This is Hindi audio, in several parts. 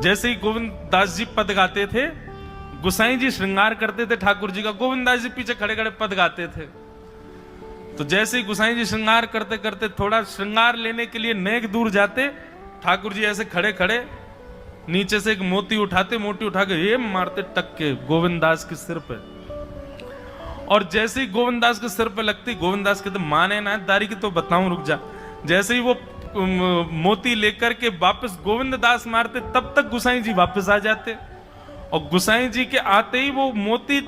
जैसे ही गोविंद दास जी पद गाते थे, गोसाई जी श्रृंगार करते थे ठाकुर जी का, गोविंद दास जी पीछे खड़े खड़े पद गाते थे। तो जैसे ही गोसाई जी श्रृंगार करते करते थोड़ा श्रृंगार लेने के लिए नेक दूर जाते, ठाकुर जी ऐसे खड़े खड़े नीचे से एक मोती उठाते, मोती उठा के ये मारते टक के गोविंद दास के सिर पे। और जैसे ही गोविंद दास के सिर पे लगती, गोविंद दास कहते माने ना दारी की तो बताऊं, रुक जा। जैसे ही वो मोती लेकर के वापस गोविंद दास मारते, तब तक गोसाई जी वापस आ जाते। और गोसाई जी के आते ही वो मोती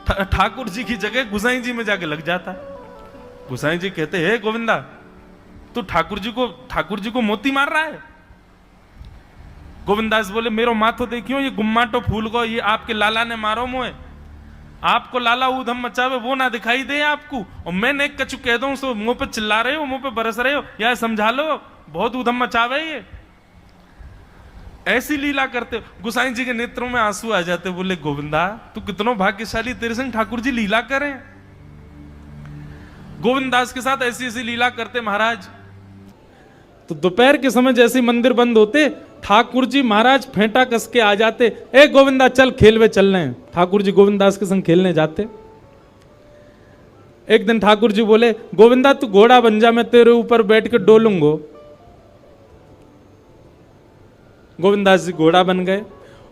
ठाकुर जी की जगह गोसाई जी में जाके लग जाता। गोसाई जी कहते हे गोविंदा, तू ठाकुर जी को मोती मार रहा है। गोविंदास बोले मेरो माथो देखियो, ये गुम्माटो फूल को ये आपके लाला ने मारो मोए। आपको लाला ऊधम मचावे वो ना दिखाई दे आपको, और मैं नेक कछु कह दूं सो मुंह पे चिल्ला रहे हो, मुंह पे बरस रहे हो, या समझा लो बहुत ऊधम मचावे ये। ऐसी लीला करते। गोसाई जी के नेत्रों में आंसू आ जाते, बोले गोविंदा तू कितनो भाग्यशाली, तेरे संग ठाकुर जी लीला करें। गोविंदास के साथ ऐसी ऐसी लीला करते महाराज। तो दोपहर के समय जैसे मंदिर बंद होते, ठाकुर जी महाराज फेंटा कस के आ जाते, ए गोविंदा चल खेलवे चल रहे हैं। ठाकुर जी गोविंदास के संग खेलने जाते। एक दिन ठाकुर जी बोले गोविंदा तू घोड़ा बन जा, मैं तेरे ऊपर बैठ के डोलूंगो। गोविंदास जी घोड़ा बन गए।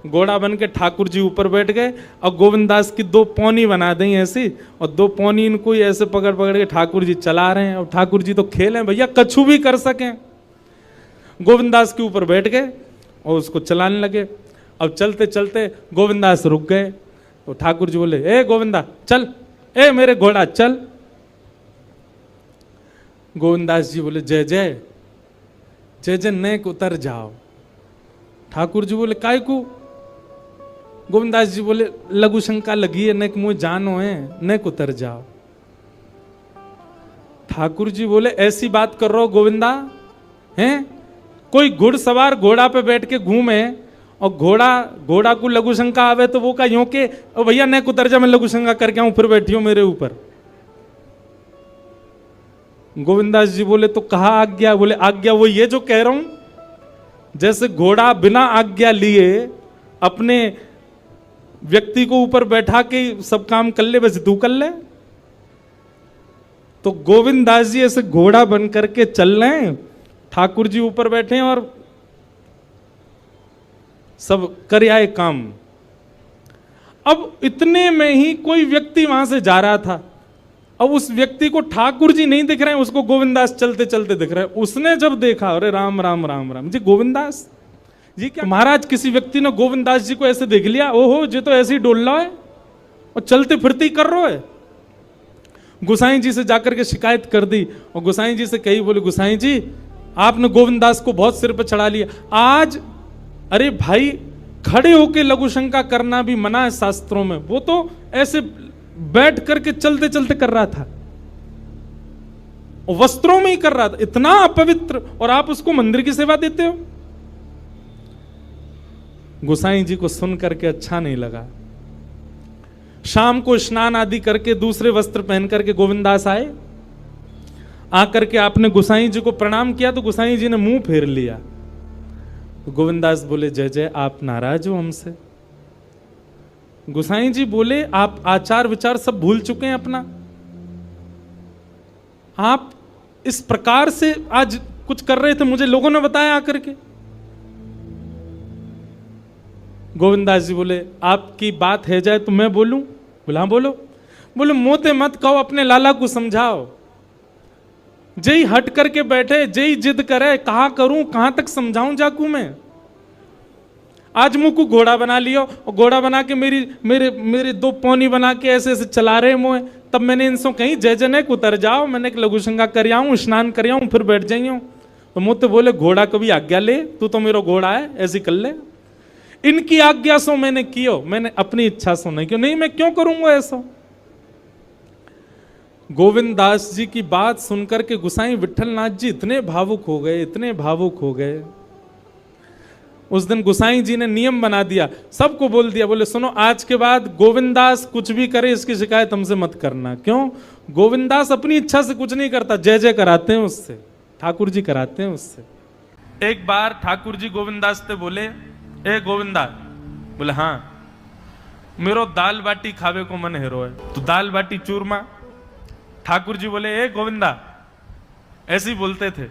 घोड़ा बन के ठाकुर जी ऊपर बैठ गए, और गोविंदास की दो पौनी बना दी ऐसी, और दो पौनी इनको ऐसे पकड़ पकड़ के ठाकुर जी चला रहे हैं। और ठाकुर जी तो खेले भैया, कछु भी कर सकें। गोविंदास के ऊपर बैठ गए और उसको चलाने लगे। अब चलते चलते गोविंदास रुक गए, तो ठाकुर जी बोले ए गोविंदा चल, ए मेरे घोड़ा चल। गोविंदास जी बोले जय जय जय जय, नेक उतर जाओ। ठाकुर जी बोले काय को? गोविंदास जी बोले लघु शंका लगी है, नेक मुझे जानो है, नेक उतर जाओ। ठाकुर जी बोले ऐसी बात कर रहे हो गोविंदा हैं? कोई घुड़सवार घोड़ा पे बैठ के घूमे और घोड़ा को लघु शंका आवे तो वो का यूं के भैया नेक उतर जा, मैं लघु शंका करके आऊं, फिर बैठी हो मेरे ऊपर। गोविंदास जी बोले तो कहा आज्ञा? बोले आज्ञा वो ये जो कह रहा हूं, जैसे घोड़ा बिना आज्ञा लिए अपने व्यक्ति को ऊपर बैठा के सब काम कर ले, वैसे तू कर ले। तो गोविंदास जी ऐसे घोड़ा बन करके चल रहे हैं, ठाकुर जी ऊपर बैठे हैं और सब कर आए काम। अब इतने में ही कोई व्यक्ति वहां से जा रहा था। अब उस व्यक्ति को ठाकुर जी नहीं दिख रहे हैं, उसको गोविंदास चलते चलते दिख रहे हैं। उसने जब देखा अरे राम राम राम राम जी, गोविंदास जी क्या? महाराज किसी व्यक्ति ने गोविंदास जी को ऐसे देख लिया, ओहो जी तो ऐसे ही डोल रहा है और चलते फिरते ही कर रहा है। गोसाई जी से जाकर के शिकायत कर दी और गोसाई जी से कही, बोले गोसाई जी आपने गोविंदास को बहुत सिर पर चढ़ा लिया आज। अरे भाई खड़े होके लघु शंका करना भी मना है शास्त्रों में, वो तो ऐसे बैठ करके चलते चलते कर रहा था, वस्त्रों में ही कर रहा था, इतना अपवित्र, और आप उसको मंदिर की सेवा देते हो। गोसाई जी को सुन करके अच्छा नहीं लगा। शाम को स्नान आदि करके दूसरे वस्त्र पहन करके गोविंदास आए। आकर के आपने गोसाई जी को प्रणाम किया तो गोसाई जी ने मुंह फेर लिया। तो गोविंदास बोले जय जय, आप नाराज हो हमसे? गोसाई जी बोले आप आचार विचार सब भूल चुके हैं अपना। आप इस प्रकार से आज कुछ कर रहे थे, मुझे लोगों ने बताया आकर के। गोविंदास जी बोले आपकी बात है जाए तो मैं बोलूं? बोला हाँ बोलो। बोले मोते मत कहो, अपने लाला को समझाओ। जय हट करके बैठे, जय जिद करे, कहा करूं, कहां तक समझाऊं जाकू मैं? आज मुंह को घोड़ा बना लियो और घोड़ा बना के मेरे दो पौनी बना के ऐसे ऐसे चला रहे मुँह। तब मैंने इनसे कहीं जय जय उतर जाओ, मैंने एक लघु शंका कर आऊं, स्नान कर आऊं, फिर बैठ जाइयो। तो मुझे बोले घोड़ा कभी आज्ञा ले, तू तो मेरा घोड़ा है, ऐसी कर ले। इनकी आज्ञा सो मैंने कियो, मैंने अपनी इच्छा सो नहीं कियो। नहीं मैं क्यों करूंगा ऐसा? गोविंदास जी की बात सुनकर के गोसाई विठलनाथ जी इतने भावुक हो गए, इतने भावुक हो गए। उस दिन गोसाई जी ने नियम बना दिया, सबको बोल दिया, बोले सुनो आज के बाद गोविंदास कुछ भी करे इसकी शिकायत हमसे मत करना। क्यों? गोविंदास अपनी इच्छा से कुछ नहीं करता, जय जय कराते हैं उससे, ठाकुर जी कराते हैं उससे। एक बार ठाकुर जी गोविंदास से बोले ए गोविंदा। बोले हाँ, मेरो दाल बाटी खावे को मन हेरो है, तो दाल बाटी चूरमा। ठाकुर जी बोले ए गोविंदा, ऐसे ही बोलते थे,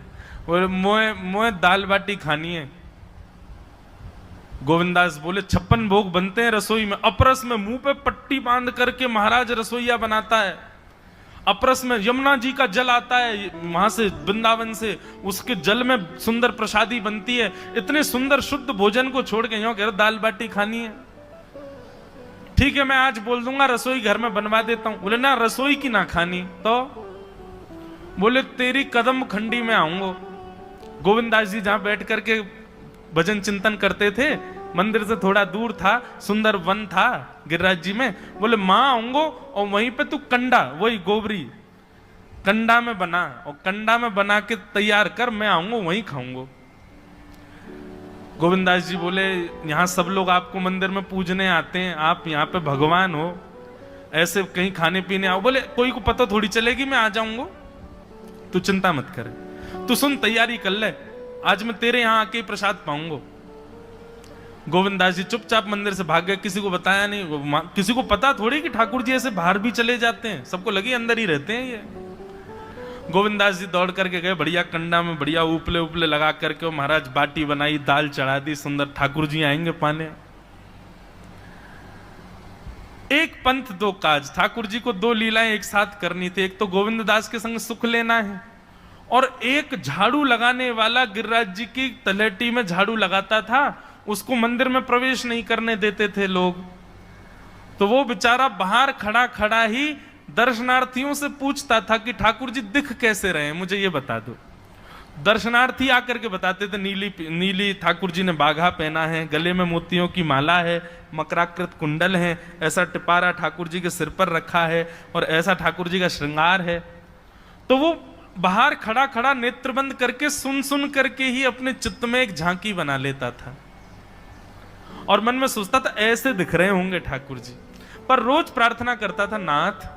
बोले मोए दाल बाटी खानी है। गोविंदास बोले 56 भोग बनते हैं रसोई में, अपरस में मुंह पे पट्टी बांध करके महाराज रसोईया बनाता है। अपरस में यमुना जी का जल आता है वहां से, वृंदावन से, उसके जल में सुंदर प्रसादी बनती है। इतने सुंदर शुद्ध भोजन को छोड़ के यूं कह रहे दाल बाटी खानी है। ठीक है, मैं आज बोल दूंगा रसोई घर में बनवा देता हूं। बोले ना, रसोई की ना खानी तो। बोले तेरी कदम खंडी में आऊंगा। गोविंदास जी जहां बैठ करके भजन चिंतन करते थे, मंदिर से थोड़ा दूर था, सुंदर वन था गिरिराज जी में। बोले मां आऊंगो और वहीं पे तू कंडा, वही गोबरी कंडा में बना, और कंडा में बना के तैयार कर, मैं आऊंगा वहीं खाऊंगा। गोविंदास जी बोले यहां सब लोग आपको मंदिर में पूजने आते हैं, आप यहाँ पे भगवान हो, ऐसे कहीं खाने पीने आओ। बोले कोई को पता थोड़ी चलेगी, मैं आ जाऊंगा, तू चिंता मत करे, तू सुन तैयारी कर ले, आज मैं तेरे यहां आके प्रसाद पाऊंगा। गोविंदास जी चुपचाप मंदिर से भाग गए, किसी को बताया नहीं। किसी को पता थोड़ी कि ठाकुर जी ऐसे बाहर भी चले जाते हैं, सबको लगी अंदर ही रहते हैं ये। गोविंदास जी दौड़ करके गए, बढ़िया कंडा में बढ़िया उपले उपले लगा करके महाराज बाटी बनाई, दाल चढ़ा दी, सुंदर। ठाकुर जी आएंगे पाने। एक पंथ दो काज, ठाकुर जी को दो लीलाएं एक साथ करनी थी। एक तो गोविंद दास के संग सुख लेना है, और एक झाड़ू लगाने वाला गिरिराज जी की तलहटी में झाड़ू लगाता था, उसको मंदिर में प्रवेश नहीं करने देते थे लोग। तो वो बेचारा बाहर खड़ा खड़ा ही दर्शनार्थियों से पूछता था कि ठाकुर जी दिख कैसे रहे हैं, मुझे ये बता दो। दर्शनार्थी आकर के बताते थे नीली ठाकुर जी ने बाघा पहना है, गले में मोतियों की माला है, मकराकृत कुंडल है, ऐसा टिपारा ठाकुर जी के सिर पर रखा है, और ऐसा ठाकुर जी का श्रृंगार है। तो वो बाहर खड़ा खड़ा नेत्र बंद करके सुन सुन करके ही अपने चित्त में एक झांकी बना लेता था, और मन में सोचता था ऐसे दिख रहे होंगे ठाकुर जी। पर रोज प्रार्थना करता था, नाथ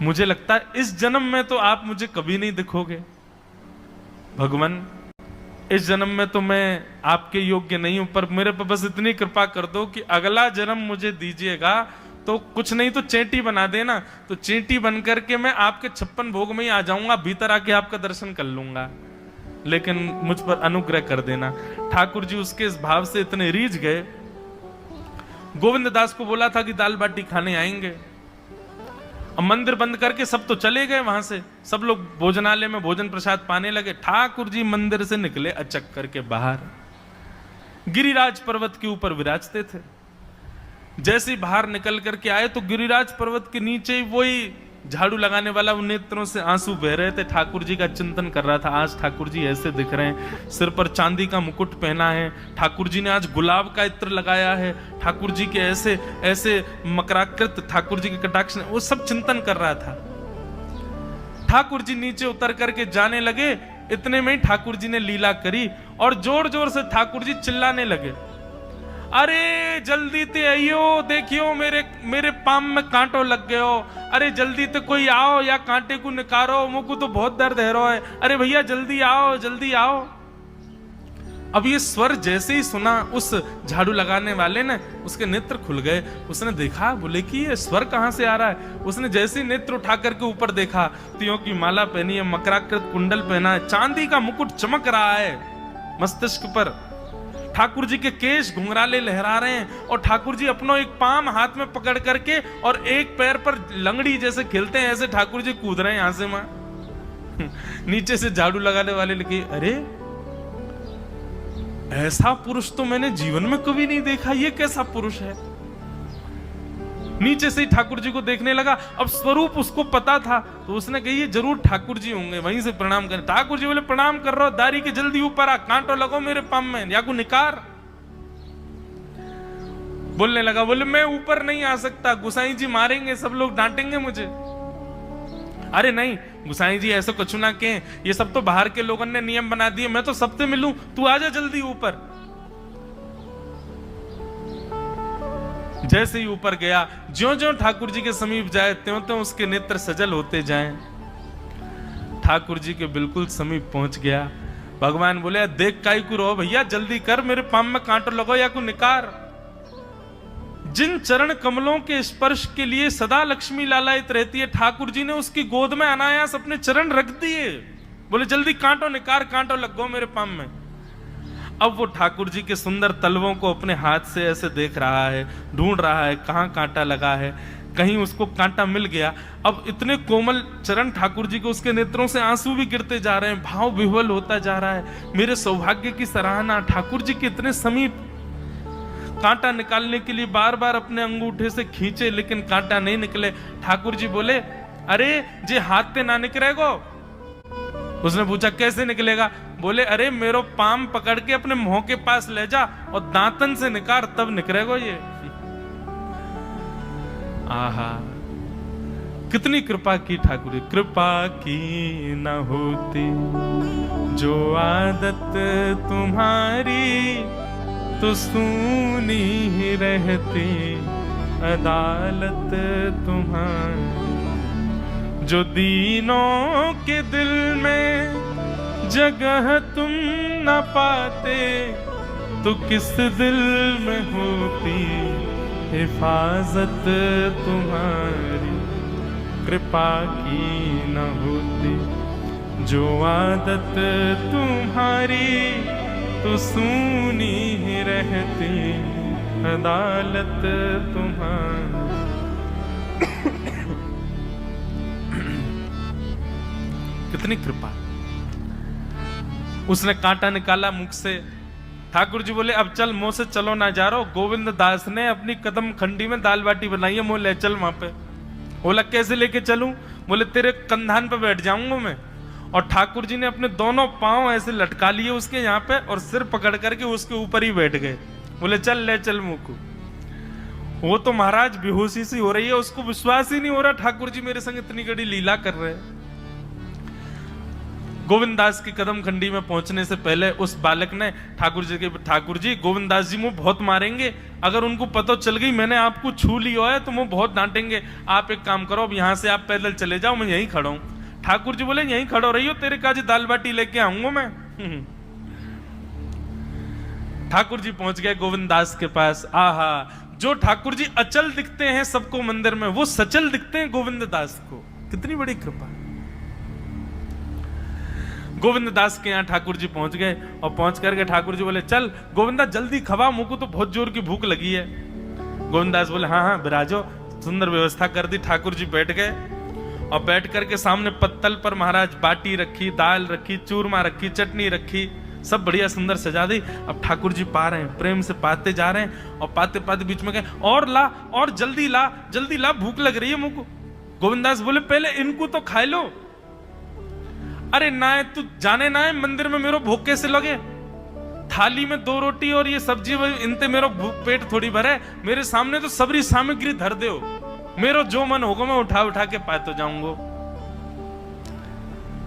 मुझे लगता है इस जन्म में तो आप मुझे कभी नहीं दिखोगे, भगवान इस जन्म में तो मैं आपके योग्य नहीं हूं, पर मेरे पर बस इतनी कृपा कर दो कि अगला जन्म मुझे दीजिएगा, तो कुछ नहीं तो चेंटी बना देना, तो चेंटी बन करके मैं आपके 56 भोग में ही आ जाऊंगा, भीतर आके आपका दर्शन कर लूंगा, लेकिन मुझ पर अनुग्रह कर देना। ठाकुर जी उसके इस भाव से इतने रीझ गए। गोविंद दास को बोला था कि दाल बाटी खाने आएंगे, अब मंदिर बंद करके सब तो चले गए वहां से, सब लोग भोजनालय में भोजन प्रसाद पाने लगे। ठाकुर जी मंदिर से निकले अचक करके बाहर, गिरिराज पर्वत के ऊपर विराजते थे। जैसे ही बाहर निकल करके आए तो गिरिराज पर्वत के नीचे ही वही झाड़ू लगाने वाला उन नेत्रों से आंसू बह रहे थे। ठाकुर जी का चिंतन कर रहा था, आज ठाकुर जी ऐसे दिख रहे हैं, सिर पर चांदी का मुकुट पहना है, ठाकुर जी ने आज गुलाब का इत्र लगाया है, ठाकुर जी के ऐसे ऐसे मकराकृत ठाकुर जी के कटाक्ष, वो सब चिंतन कर रहा था। ठाकुर जी नीचे उतर करके जाने लगे, इतने में ही ठाकुर जी ने लीला करी और जोर जोर से ठाकुर जी चिल्लाने लगे, अरे जल्दी ते आइयो, देखियो मेरे पाम में कांटो लग गयो, अरे जल्दी ते कोई आओ या कांटे को निकारो, मुझको तो बहुत दर्द है रहा है, अरे भैया जल्दी आओ जल्दी आओ। अब ये स्वर जैसे ही सुना उस झाड़ू लगाने वाले ने, उसके नेत्र खुल गए। उसने देखा, बोले कि ये स्वर कहां से आ रहा है। उसने जैसे ही नेत्र उठा करके ऊपर देखा, तियों की माला पहनी है, मकराकृत कुंडल पहना है, चांदी का मुकुट चमक रहा है मस्तिष्क पर, ठाकुर जी के केश घुंघराले लहरा रहे हैं, और ठाकुर जी अपनो एक पाम हाथ में पकड़ करके और एक पैर पर लंगड़ी जैसे खेलते हैं, ऐसे ठाकुर जी कूद रहे हैं यहां से वहां। नीचे से झाड़ू लगाने वाले लिखे, अरे ऐसा पुरुष तो मैंने जीवन में कभी नहीं देखा, ये कैसा पुरुष है। नीचे से ही ठाकुर जी को देखने लगा। अब स्वरूप उसको पता था, तो उसने कही ये जरूर ठाकुर जी होंगे, वहीं से प्रणाम करें। ठाकुर जी बोले प्रणाम कर रहा हूं, दारी के जल्दी ऊपर आ, कांटो लगो मेरे पाम में, या को निकार। बोलने लगा, बोले मैं ऊपर नहीं आ सकता, गुसाई जी मारेंगे, सब लोग डांटेंगे मुझे। अरे नहीं गुसाई जी ऐसा कुछ ना कहें, ये सब तो बाहर के लोगों ने नियम बना दिए, मैं तो सबसे मिलूं, तू आजा जल्दी ऊपर। जैसे ही ऊपर गया, ज्यों-ज्यों ठाकुर जी के समीप जाए त्यों-त्यों उसके नेत्र सजल होते जाएं। ठाकुर जी के बिल्कुल समीप पहुंच गया, भगवान बोले देख काई को रो भैया, जल्दी कर, मेरे पाम में कांटो लगो या को निकार। जिन चरण कमलों के स्पर्श के लिए सदा लक्ष्मी लालायित रहती है, ठाकुर जी ने उसकी गोद में अनायास अपने चरण रख दिए। बोले जल्दी कांटो निकार, कांटो लगो मेरे पाम में। अब वो ठाकुर जी के सुंदर तलवों को अपने हाथ से ऐसे देख रहा है, ढूंढ रहा है कहां कांटा लगा है, कहीं उसको कांटा मिल गया। अब इतने कोमल चरण ठाकुर जी के, उसके नेत्रों से आंसू भी गिरते जा रहे हैं, भाव विह्वल होता जा रहा है। मेरे सौभाग्य की सराहना, ठाकुर जी के इतने समीप। कांटा निकालने के लिए बार बार अपने अंगूठे से खींचे, लेकिन कांटा नहीं निकले। ठाकुर जी बोले अरे जे हाथ पे ना निकलेगो। उसने पूछा कैसे निकलेगा? बोले अरे मेरो पाम पकड़ के अपने मुंह के पास ले जा और दांतन से निकाल, तब निकलेगो ये। आहा, कितनी कृपा की ठाकुर जी। कृपा की न होती जो आदत तुम्हारी, तो सूनी ही रहती अदालत तुम्हारी। जो दीनों के दिल में जगह तुम न पाते, तो किस दिल में होती हिफाजत तुम्हारी। कृपा की न होती जो आदत तुम्हारी, तो सूनी ही रहती अदालत तुम्हारी। कितनी कृपा। उसने कांटा निकाला मुख से। ठाकुर जी बोले अब चल, मुंह से चलो ना जा रहा। गोविंद दास ने अपनी कदम खंडी में दाल बाटी बनाई है, मुंह ले चल वहां पे। बोला कैसे लेके चलूं? बोले तेरे कंधान पे बैठ जाऊंगा मैं। और ठाकुर जी ने अपने दोनों पांव ऐसे लटका लिए उसके यहाँ पे, और सिर पकड़ करके उसके ऊपर ही बैठ गए। बोले चल ले चल मुंह को। वो तो महाराज बेहोशी सी हो रही है, उसको विश्वास ही नहीं हो रहा ठाकुर जी मेरे संग इतनी बड़ी लीला कर रहे हैं। गोविंद दास की कदम खंडी में पहुंचने से पहले उस बालक ने ठाकुर जी के, ठाकुर जी गोविंद दास जी मुझे बहुत मारेंगे, अगर उनको पता चल गई मैंने आपको छू लिया है तो मुझे बहुत डांटेंगे। आप एक काम करो, अब यहां से आप पैदल चले जाओ, मैं यहीं खड़ा हूं। ठाकुर जी बोले यहीं खड़ो रही हो, तेरे काजी दाल बाटी लेके आऊंगा मैं। ठाकुर जी पहुंच गए गोविंद दास के पास। आहा, जो ठाकुर जी अचल दिखते हैं सबको मंदिर में, वो सचल दिखते हैं गोविंद दास को। कितनी बड़ी कृपा। गोविंद दास के यहाँ ठाकुर जी पहुंच गए, और पहुंच करके ठाकुर जी बोले चल गोविंदा जल्दी खवा, मुझको तो बहुत जोर की भूख लगी है। गोविंद दास बोले हाँ हाँ बिराजो। सुंदर व्यवस्था कर दी। ठाकुर जी बैठ गए, और बैठ करके सामने पत्तल पर महाराज बाटी रखी, दाल रखी, चूरमा रखी, चटनी रखी, सब बढ़िया सुंदर सजा दी। अब ठाकुर जी पा रहे हैं, प्रेम से पाते जा रहे हैं, और पाते पाते बीच में कहे और ला, और जल्दी ला, जल्दी ला, भूख लग रही है मुझको। गोविंद दास बोले पहले इनको तो खाए लो। अरे ना है तू जाने ना है मंदिर में मेरो भूख कैसे लगे? थाली में 2 रोटी और ये सब्जी, इनते मेरो पेट थोड़ी भरे। मेरे सामने तो सबरी सामग्री धर दो, मेरो जो मन होगा मैं उठा उठा के पाए तो जाऊंगा।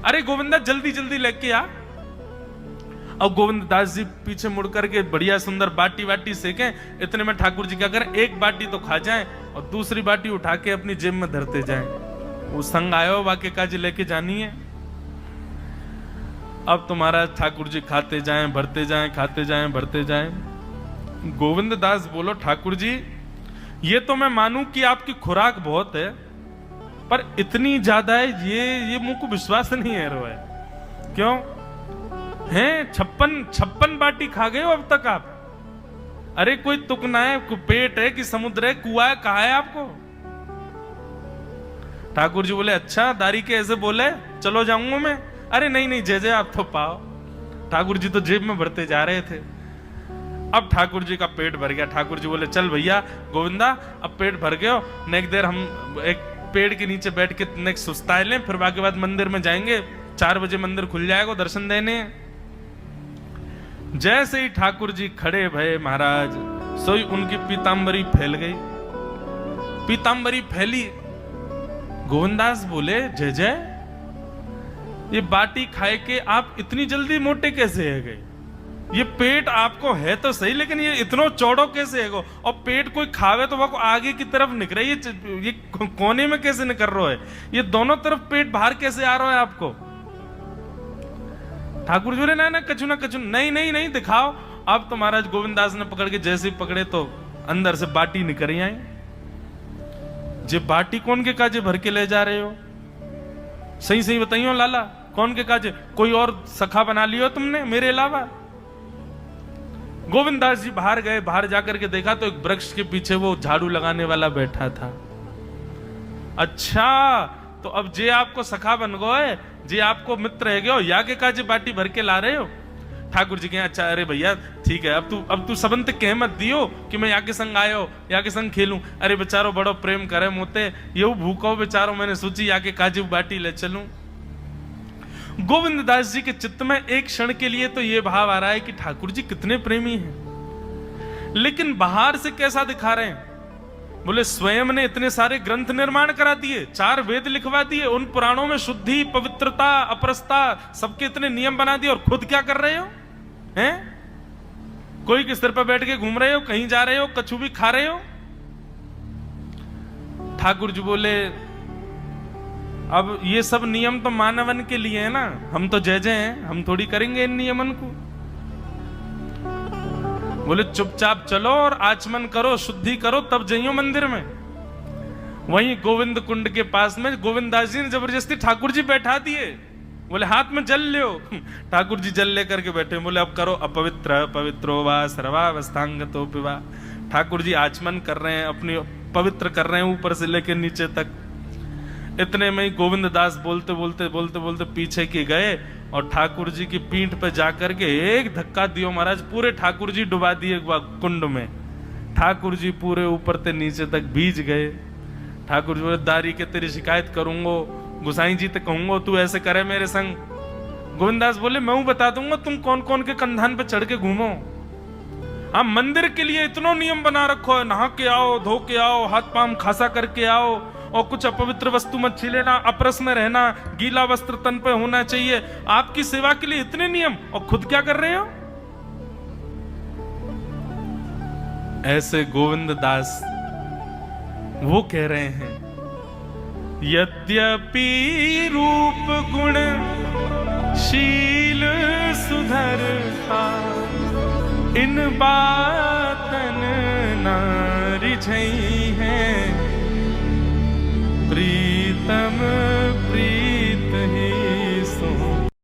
अरे गोविंदा जल्दी जल्दी लेके आ। अब गोविंद दास जी पीछे मुड़ करके बढ़िया सुंदर बाटी वाटी सेके। इतने में ठाकुर जी क्या करें, एक बाटी तो खा जाएं और दूसरी बाटी उठा के अपनी जेब में धरते जाएं। वो संग आयो वाके काजी लेके जानी है। अब तुम्हारा ठाकुर जी खाते जाएं, भरते जाएं, खाते जाएं, भरते जाएं। गोविंद दास बोलो ठाकुर जी ये तो मैं मानूं कि आपकी खुराक बहुत है, पर इतनी ज्यादा है ये मुझको विश्वास नहीं है रो है। क्यों हैं? 56 बाटी खा गए हो अब तक आप? अरे कोई तुक ना है, पेट है कि समुद्र है, कुआ है, कहा है आपको? ठाकुर जी बोले अच्छा दारी के ऐसे बोले, चलो जाऊंगा मैं। अरे नहीं नहीं जय जय आप तो पाओ। ठाकुर जी तो जेब में भरते जा रहे थे। अब ठाकुर जी का पेट भर गया। ठाकुर जी बोले चल भैया गोविंदा अब पेट भर गयो, नेक देर हम एक पेड़ के नीचे बैठ के नेक सुस्ताए लें, फिर बाकी बाद मंदिर में जाएंगे। 4 बजे मंदिर खुल जाएगा दर्शन देने। जैसे ही ठाकुर जी खड़े भये महाराज, सोई उनकी पीतांबरी फैल गई। पीतांबरी फैली। गोविंदास बोले जय जय, ये बाटी खाए के आप इतनी जल्दी मोटे कैसे है गए? ये पेट आपको है तो सही, लेकिन ये इतना चौड़ो कैसे है? और पेट कोई खावे तो वो आगे की तरफ निकले, ये कोने में कैसे निकल रहा है? ये दोनों तरफ पेट बाहर कैसे आ रहा है आपको? ठाकुर जी बोले ना कछु ना कछु, नहीं नहीं नहीं दिखाओ। अब तो महाराज गोविंदास ने पकड़ के जैसे ही पकड़े तो अंदर से बाटी निकल आई। जे बाटी कौन के काजे भर के ले जा रहे हो? सही सही बताइयो लाला, कौन के काजे? कोई और सखा बना लियो तुमने मेरे अलावा? गोविंदास जी बाहर गए, बाहर जाकर के देखा तो एक वृक्ष के पीछे वो झाड़ू लगाने वाला बैठा था। अच्छा, तो अब जे आपको सखा बन गए, जे आपको मित्र है गयो, या के काजे बाटी भर के ला रहे हो? ठाकुर जी के अच्छा, अरे भैया ठीक है, अब तू सबंत कह मत दियो कि मैं या के संग आयो, या के संग खेलूं। अरे बेचारो बड़ो प्रेम करे मोते, ये भूखो बेचारो, मैंने सोची या के काजे बाटी ले चलूं। गोविंददास जी के चित्त में एक क्षण के लिए तो ये भाव आ रहा है कि ठाकुर जी कितने प्रेमी हैं, लेकिन बाहर से कैसा दिखा रहे हैं? बोले स्वयं ने इतने सारे ग्रंथ निर्माण करा दिए, 4 वेद लिखवा दिए, उन पुराणों में शुद्धि, पवित्रता, अपरसता, सबके इतने नियम बना दिए, और खुद क्या कर रहे हो? हैं? कोई के सिर पर बैठ के घूम रहे हो, कहीं जा रहे हो, कछु भी खा रहे हो? ठाकुर जी बोले अब ये सब नियम तो मानवन के लिए है ना, हम तो जय जय हैं, हम थोड़ी करेंगे इन नियमन को। बोले चुपचाप चलो और आचमन करो, शुद्धि करो, तब जाइयो मंदिर में। वहीं गोविंद कुंड के पास में गोविंदास जी ने जबरदस्ती ठाकुर जी बैठा दिए। बोले हाथ में जल लो। ठाकुर जी जल लेकर के बैठे। बोले अब करो अपवित्र पवित्रो वा सर्वावस्थांगतो पिवा। ठाकुर जी आचमन कर रहे हैं, अपनी पवित्र कर रहे हैं ऊपर से लेकर नीचे तक। इतने में ही गोविंददास बोलते बोलते बोलते बोलते पीछे के गए और ठाकुर जी की पीठ पे जाकर के एक धक्का दियो महाराज, पूरे ठाकुर जी डुबा दिए कुंड में। ठाकुर जी पूरे ऊपर से नीचे तक भीज गए। ठाकुर जी बोले दारी के तेरी शिकायत करूंगो, गुसाई जी तक कहूंगो तू ऐसे करे मेरे संग। गोविंददास बोले मैं बता दूंगा तुम कौन कौन के कंधान पे चढ़ के घूमो। आप मंदिर के लिए इतना नियम बना रखो है, नहा के आओ, धो के आओ, हाथ पांव खासा करके आओ, और कुछ अपवित्र वस्तु मत छीलेना, अपरस में रहना, गीला वस्त्र तन पे होना चाहिए। आपकी सेवा के लिए इतने नियम, और खुद क्या कर रहे हो? ऐसे गोविंददास वो कह रहे हैं यद्यपि रूप गुण शील सुधरता, इन बातन न रिझई है प्रीतम